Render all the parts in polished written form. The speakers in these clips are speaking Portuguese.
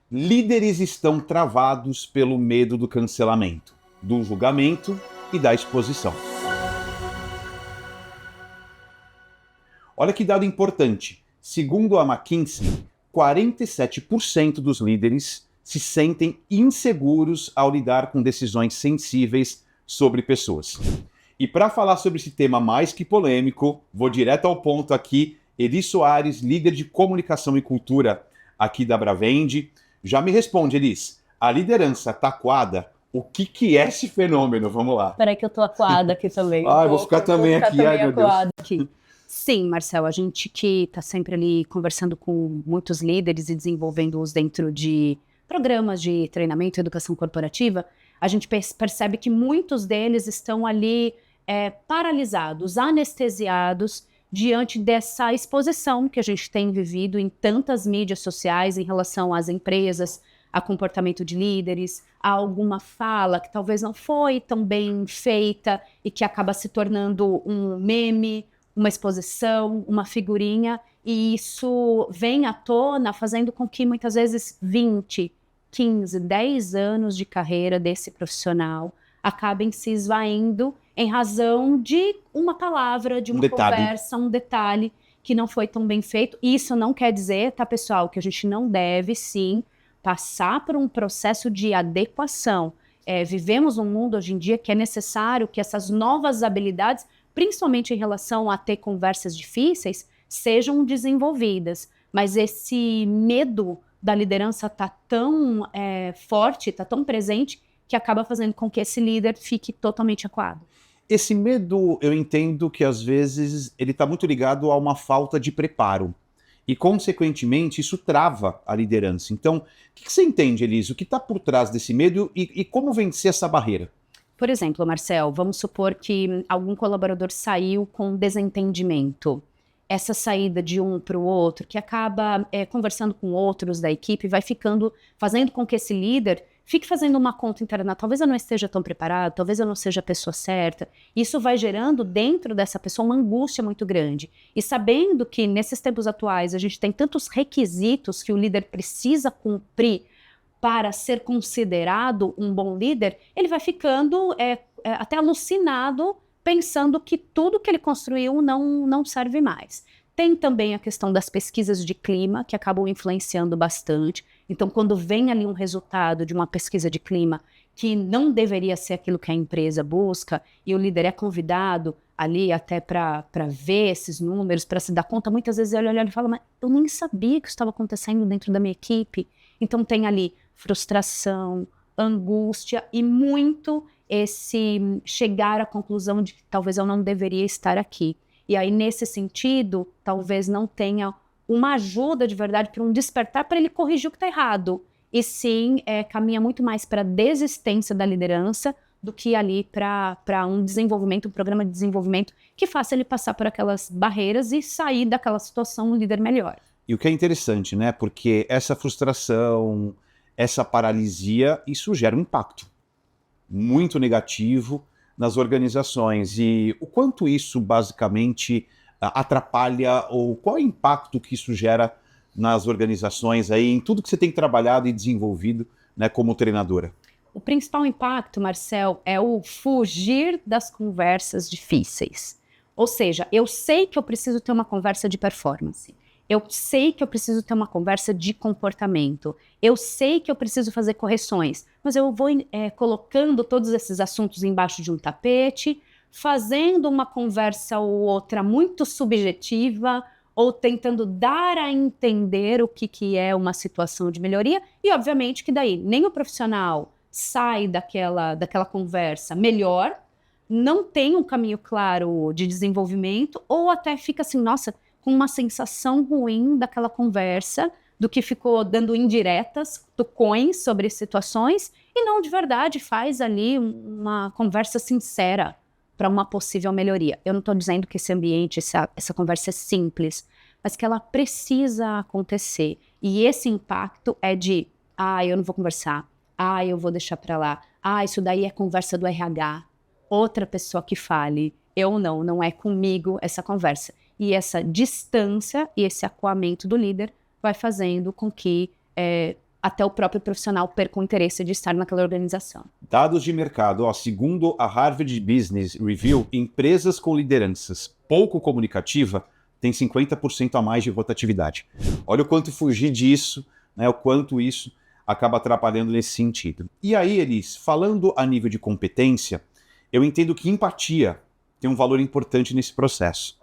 Líderes estão travados pelo medo do cancelamento, do julgamento e da exposição. Olha que dado importante. Segundo a McKinsey, 47% dos líderes se sentem inseguros ao lidar com decisões sensíveis sobre pessoas. E para falar sobre esse tema mais que polêmico, vou direto ao ponto aqui. Eli Soares, líder de comunicação e cultura aqui da Bravende. Já me responde, Elis, a liderança tá acuada? O que é esse fenômeno? Vamos lá. Peraí que eu tô acuada aqui também. Vou ficar também aqui, ai meu Deus. Aqui. Sim, Marcel, a gente que está sempre ali conversando com muitos líderes e desenvolvendo-os dentro de programas de treinamento e educação corporativa, a gente percebe que muitos deles estão ali paralisados, anestesiados, diante dessa exposição que a gente tem vivido em tantas mídias sociais em relação às empresas, a comportamento de líderes, a alguma fala que talvez não foi tão bem feita e que acaba se tornando um meme, uma exposição, uma figurinha, e isso vem à tona fazendo com que muitas vezes 20, 15, 10 anos de carreira desse profissional acabem se esvaindo em razão de uma palavra, de uma conversa, um detalhe que não foi tão bem feito. Isso não quer dizer, tá, pessoal, que a gente não deve, sim, passar por um processo de adequação. Vivemos num mundo hoje em dia que é necessário que essas novas habilidades, principalmente em relação a ter conversas difíceis, sejam desenvolvidas. Mas esse medo da liderança está tão forte, está tão presente, que acaba fazendo com que esse líder fique totalmente acuado. Esse medo, eu entendo que às vezes ele está muito ligado a uma falta de preparo. E, consequentemente, isso trava a liderança. Então, o que você entende, Elis? O que está por trás desse medo e como vencer essa barreira? Por exemplo, Marcel, vamos supor que algum colaborador saiu com desentendimento. Essa saída de um para o outro, que acaba conversando com outros da equipe, vai fazendo com que esse líder fique fazendo uma conta interna. Talvez eu não esteja tão preparado, talvez eu não seja a pessoa certa. Isso vai gerando dentro dessa pessoa uma angústia muito grande. E sabendo que nesses tempos atuais a gente tem tantos requisitos que o líder precisa cumprir para ser considerado um bom líder, ele vai ficando até alucinado, pensando que tudo que ele construiu não serve mais. Tem também a questão das pesquisas de clima, que acabam influenciando bastante. Então, quando vem ali um resultado de uma pesquisa de clima que não deveria ser aquilo que a empresa busca, e o líder é convidado ali até para ver esses números, para se dar conta, muitas vezes ele olha e fala, mas eu nem sabia que isso estava acontecendo dentro da minha equipe. Então, tem ali frustração, angústia e muito esse chegar à conclusão de que talvez eu não deveria estar aqui. E aí, nesse sentido, talvez não tenha uma ajuda de verdade para um despertar para ele corrigir o que está errado. E sim, caminha muito mais para a desistência da liderança do que ali para um desenvolvimento, um programa de desenvolvimento que faça ele passar por aquelas barreiras e sair daquela situação um líder melhor. E o que é interessante, né? Porque essa frustração, essa paralisia, isso gera um impacto muito negativo nas organizações. E o quanto isso basicamente atrapalha, ou qual é o impacto que isso gera nas organizações, aí, em tudo que você tem trabalhado e desenvolvido, né, como treinadora? O principal impacto, Marcel, é o fugir das conversas difíceis. Ou seja, eu sei que eu preciso ter uma conversa de performance. Eu sei que eu preciso ter uma conversa de comportamento. Eu sei que eu preciso fazer correções. Mas eu vou colocando todos esses assuntos embaixo de um tapete, fazendo uma conversa ou outra muito subjetiva, ou tentando dar a entender o que é uma situação de melhoria. E, obviamente, que daí nem o profissional sai daquela conversa melhor, não tem um caminho claro de desenvolvimento, ou até fica assim, nossa, com uma sensação ruim daquela conversa, do que ficou dando indiretas, tucões sobre situações, e não de verdade faz ali uma conversa sincera para uma possível melhoria. Eu não estou dizendo que esse ambiente, essa conversa é simples, mas que ela precisa acontecer. E esse impacto é de, eu não vou conversar, eu vou deixar para lá, isso daí é conversa do RH, outra pessoa que fale, eu não é comigo essa conversa. E essa distância e esse acuamento do líder vai fazendo com que até o próprio profissional perca o interesse de estar naquela organização. Dados de mercado, ó, segundo a Harvard Business Review, empresas com lideranças pouco comunicativa têm 50% a mais de rotatividade. Olha o quanto fugir disso, né, o quanto isso acaba atrapalhando nesse sentido. E aí, Elis, falando a nível de competência, eu entendo que empatia tem um valor importante nesse processo.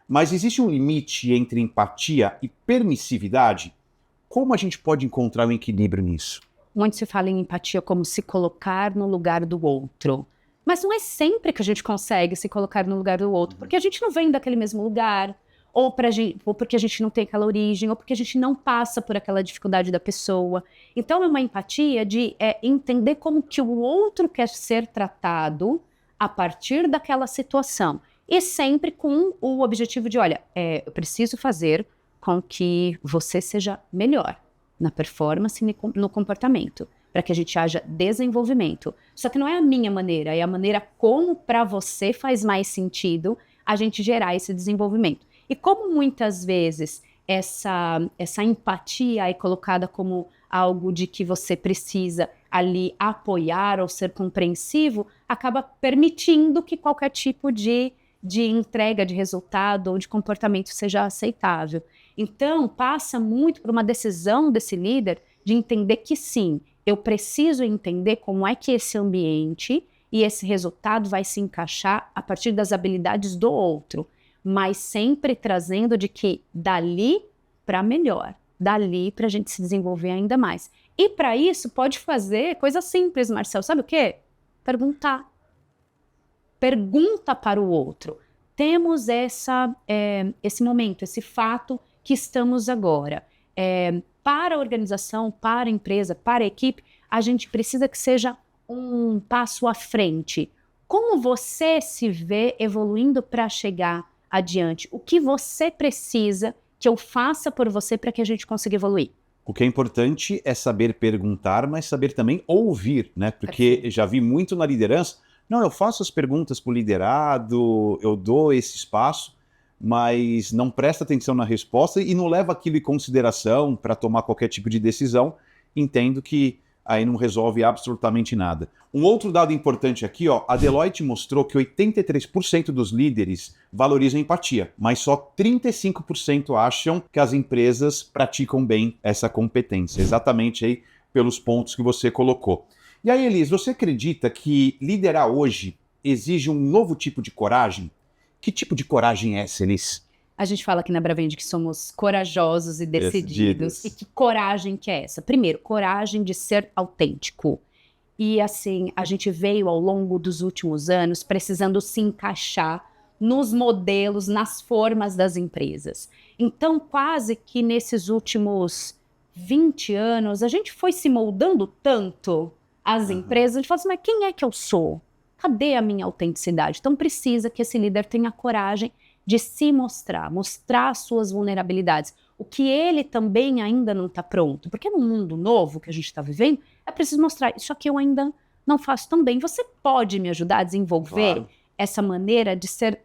Mas existe um limite entre empatia e permissividade? Como a gente pode encontrar um equilíbrio nisso? Muito se fala em empatia como se colocar no lugar do outro. Mas não é sempre que a gente consegue se colocar no lugar do outro, porque a gente não vem daquele mesmo lugar, ou porque a gente não tem aquela origem, ou porque a gente não passa por aquela dificuldade da pessoa. Então é uma empatia de entender como que o outro quer ser tratado a partir daquela situação. E sempre com o objetivo de, olha, eu preciso fazer com que você seja melhor na performance e no comportamento, para que a gente haja desenvolvimento. Só que não é a minha maneira, é a maneira como para você faz mais sentido a gente gerar esse desenvolvimento. E como muitas vezes essa empatia é colocada como algo de que você precisa ali apoiar ou ser compreensivo, acaba permitindo que qualquer tipo de entrega de resultado ou de comportamento seja aceitável. Então, passa muito por uma decisão desse líder de entender que sim, eu preciso entender como é que esse ambiente e esse resultado vai se encaixar a partir das habilidades do outro, mas sempre trazendo de que dali para melhor, dali para a gente se desenvolver ainda mais. E para isso pode fazer coisa simples, Marcel, sabe o quê? Perguntar. Pergunta para o outro. Temos esse momento, esse fato que estamos agora. Para a organização, para a empresa, para a equipe, a gente precisa que seja um passo à frente. Como você se vê evoluindo para chegar adiante? O que você precisa que eu faça por você para que a gente consiga evoluir? O que é importante é saber perguntar, mas saber também ouvir, né? Porque já vi muito na liderança, não, eu faço as perguntas para o liderado, eu dou esse espaço, mas não presta atenção na resposta e não leva aquilo em consideração para tomar qualquer tipo de decisão. Entendo que aí não resolve absolutamente nada. Um outro dado importante aqui, ó, a Deloitte mostrou que 83% dos líderes valorizam empatia, mas só 35% acham que as empresas praticam bem essa competência, exatamente aí pelos pontos que você colocou. E aí, Elis, você acredita que liderar hoje exige um novo tipo de coragem? Que tipo de coragem é essa, Elis? A gente fala aqui na Bravend que somos corajosos e decididos. E que coragem que é essa? Primeiro, coragem de ser autêntico. E assim, a gente veio ao longo dos últimos anos precisando se encaixar nos modelos, nas formas das empresas. Então, quase que nesses últimos 20 anos, a gente foi se moldando tanto às empresas, a gente fala assim, mas quem é que eu sou? Cadê a minha autenticidade? Então, precisa que esse líder tenha coragem de se mostrar as suas vulnerabilidades, o que ele também ainda não está pronto, porque no mundo novo que a gente está vivendo, é preciso mostrar, isso aqui eu ainda não faço tão bem, você pode me ajudar a desenvolver essa maneira de ser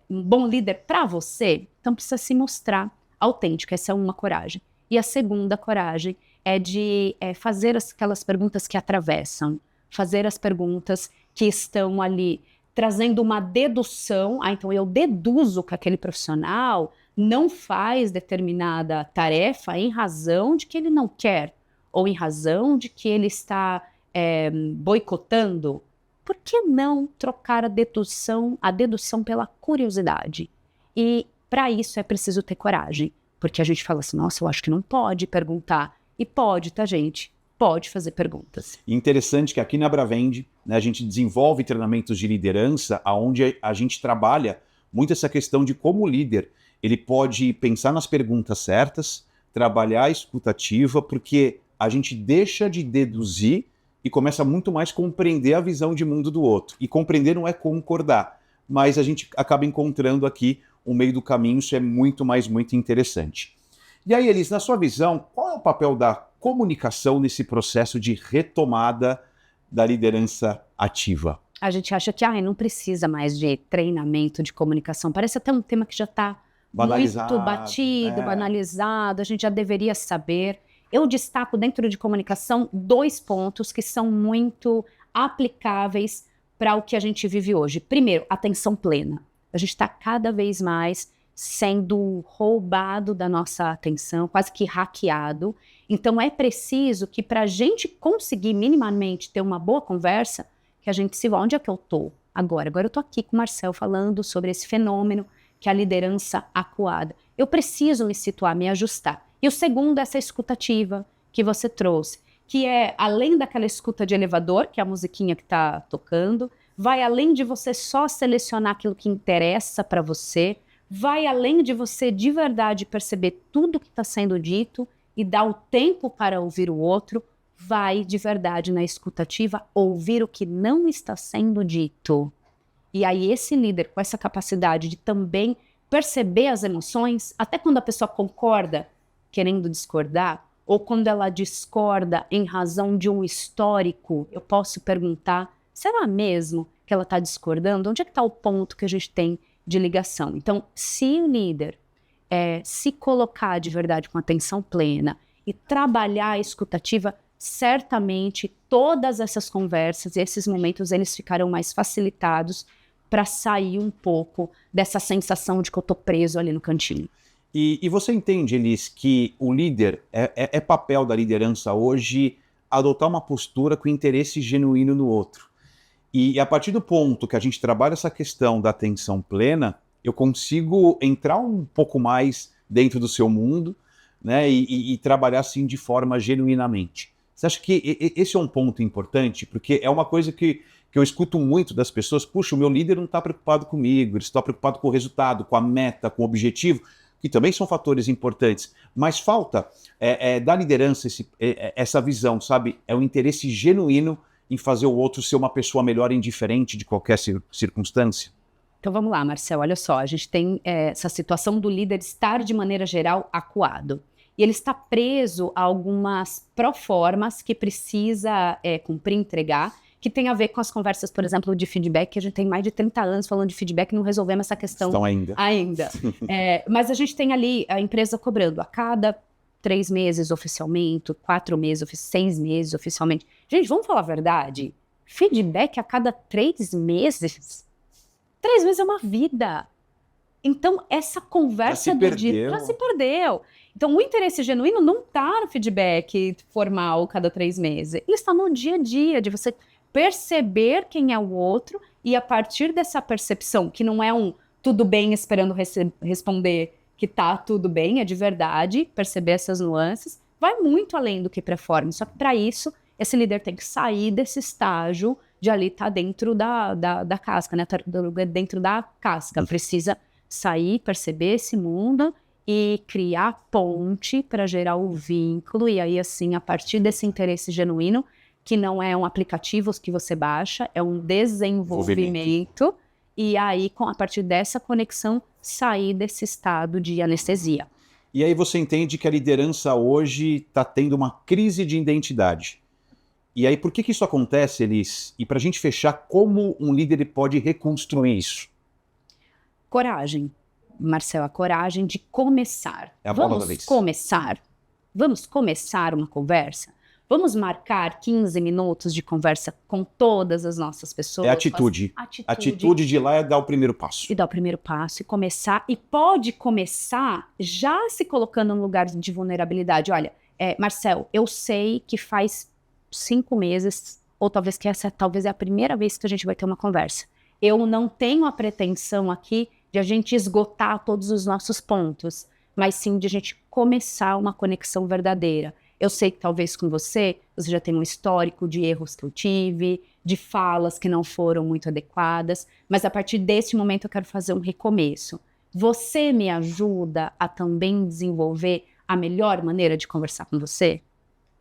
um bom líder para você? Então precisa se mostrar autêntico, essa é uma coragem. E a segunda coragem é de fazer aquelas perguntas que atravessam, fazer as perguntas que estão ali trazendo uma dedução, então eu deduzo que aquele profissional não faz determinada tarefa em razão de que ele não quer, ou em razão de que ele está boicotando. Por que não trocar a dedução pela curiosidade? E para isso é preciso ter coragem, porque a gente fala assim, nossa, eu acho que não pode perguntar. E pode, tá, gente? Pode fazer perguntas. Interessante que aqui na Bravend, né, a gente desenvolve treinamentos de liderança onde a gente trabalha muito essa questão de como o líder ele pode pensar nas perguntas certas, trabalhar a escutativa, porque a gente deixa de deduzir e começa muito mais a compreender a visão de mundo do outro. E compreender não é concordar, mas a gente acaba encontrando aqui um meio do caminho, isso é muito interessante. E aí, Elis, na sua visão, qual é o papel da comunicação nesse processo de retomada da liderança ativa? A gente acha que não precisa mais de treinamento de comunicação. Parece até um tema que já está muito batido, banalizado, a gente já deveria saber. Eu destaco dentro de comunicação 2 pontos que são muito aplicáveis para o que a gente vive hoje. Primeiro, atenção plena. A gente está cada vez mais sendo roubado da nossa atenção, quase que hackeado. Então é preciso que para a gente conseguir minimamente ter uma boa conversa, que a gente se vá, onde é que eu estou agora? Agora eu estou aqui com o Marcel falando sobre esse fenômeno que é a liderança acuada. Eu preciso me situar, me ajustar. E o segundo, essa escutativa que você trouxe, que é além daquela escuta de elevador, que é a musiquinha que está tocando, vai além de você só selecionar aquilo que interessa para você, vai além de você de verdade perceber tudo que está sendo dito e dar o tempo para ouvir o outro, vai de verdade na escutativa ouvir o que não está sendo dito. E aí esse líder com essa capacidade de também perceber as emoções, até quando a pessoa concorda querendo discordar, ou quando ela discorda em razão de um histórico, eu posso perguntar, será mesmo que ela está discordando? Onde é que está o ponto que a gente tem de ligação? Então, se o líder se colocar de verdade com atenção plena e trabalhar a escutativa, certamente todas essas conversas e esses momentos eles ficarão mais facilitados para sair um pouco dessa sensação de que eu estou preso ali no cantinho. E você entende, Elis, que o líder, é papel da liderança hoje adotar uma postura com interesse genuíno no outro. E a partir do ponto que a gente trabalha essa questão da atenção plena, eu consigo entrar um pouco mais dentro do seu mundo, né, e trabalhar assim de forma genuinamente. Você acha que esse é um ponto importante? Porque é uma coisa que eu escuto muito das pessoas, puxa, o meu líder não está preocupado comigo, ele está preocupado com o resultado, com a meta, com o objetivo, que também são fatores importantes, mas falta da liderança essa visão, sabe? É um interesse genuíno em fazer o outro ser uma pessoa melhor, indiferente de qualquer circunstância. Então vamos lá, Marcel, olha só, a gente tem essa situação do líder estar de maneira geral acuado. E ele está preso a algumas proformas que precisa cumprir, entregar, que tem a ver com as conversas, por exemplo, de feedback, que a gente tem mais de 30 anos falando de feedback e não resolvemos essa questão ainda. Mas a gente tem ali a empresa cobrando a cada 3 meses oficialmente, 4 meses, 6 meses oficialmente. Gente, vamos falar a verdade? Feedback a cada 3 meses? 3 meses é uma vida. Então, essa conversa do dia já se perdeu. Então, o interesse genuíno não está no feedback formal cada 3 meses. Ele está no dia a dia, de você perceber quem é o outro e a partir dessa percepção, que não é um tudo bem esperando responder que tá tudo bem, é de verdade, perceber essas nuances, vai muito além do que performance. Só que para isso, esse líder tem que sair desse estágio de ali estar dentro da casca, né? Dentro da casca. Precisa sair, perceber esse mundo e criar ponte para gerar o vínculo. E aí, assim, a partir desse interesse genuíno, que não é um aplicativo que você baixa, é um desenvolvimento. E aí, a partir dessa conexão, sair desse estado de anestesia. E aí você entende que a liderança hoje está tendo uma crise de identidade. E aí, por que isso acontece, Elis? E para a gente fechar, como um líder pode reconstruir isso? Coragem, Marcel, a coragem de começar. É a palavra da vez. Vamos começar uma conversa? Vamos marcar 15 minutos de conversa com todas as nossas pessoas? É atitude. Atitude de ir lá é dar o primeiro passo. E dar o primeiro passo e começar. E pode começar já se colocando no lugar de vulnerabilidade. Olha, Marcel, eu sei que faz 5 meses, ou talvez que essa talvez é a primeira vez que a gente vai ter uma conversa. Eu não tenho a pretensão aqui de a gente esgotar todos os nossos pontos, mas sim de a gente começar uma conexão verdadeira. Eu sei que talvez com você já tem um histórico de erros que eu tive, de falas que não foram muito adequadas, mas a partir desse momento eu quero fazer um recomeço. Você me ajuda a também desenvolver a melhor maneira de conversar com você?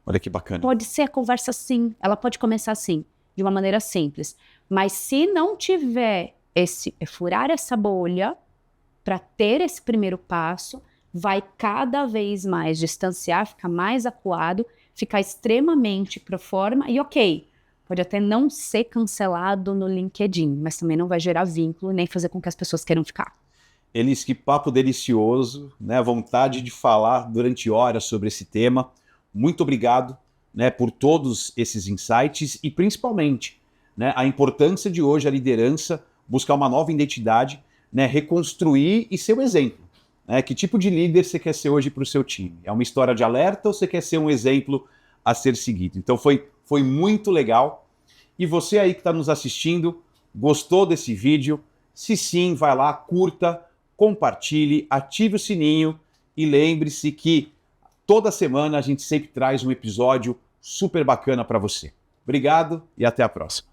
Olha que bacana. Pode ser a conversa sim, ela pode começar assim, de uma maneira simples. Mas se não tiver furar essa bolha para ter esse primeiro passo, vai cada vez mais distanciar, ficar mais acuado, ficar extremamente pro forma e ok, pode até não ser cancelado no LinkedIn, mas também não vai gerar vínculo nem fazer com que as pessoas queiram ficar. Elis, que papo delicioso, né? Vontade de falar durante horas sobre esse tema. muito obrigado, né, por todos esses insights e principalmente, né, a importância de hoje a liderança buscar uma nova identidade, né, reconstruir e ser um exemplo. Né? Que tipo de líder você quer ser hoje para o seu time? É uma história de alerta ou você quer ser um exemplo a ser seguido? Então foi muito legal. E você aí que está nos assistindo, gostou desse vídeo? Se sim, vai lá, curta, compartilhe, ative o sininho e lembre-se que toda semana a gente sempre traz um episódio super bacana para você. Obrigado e até a próxima.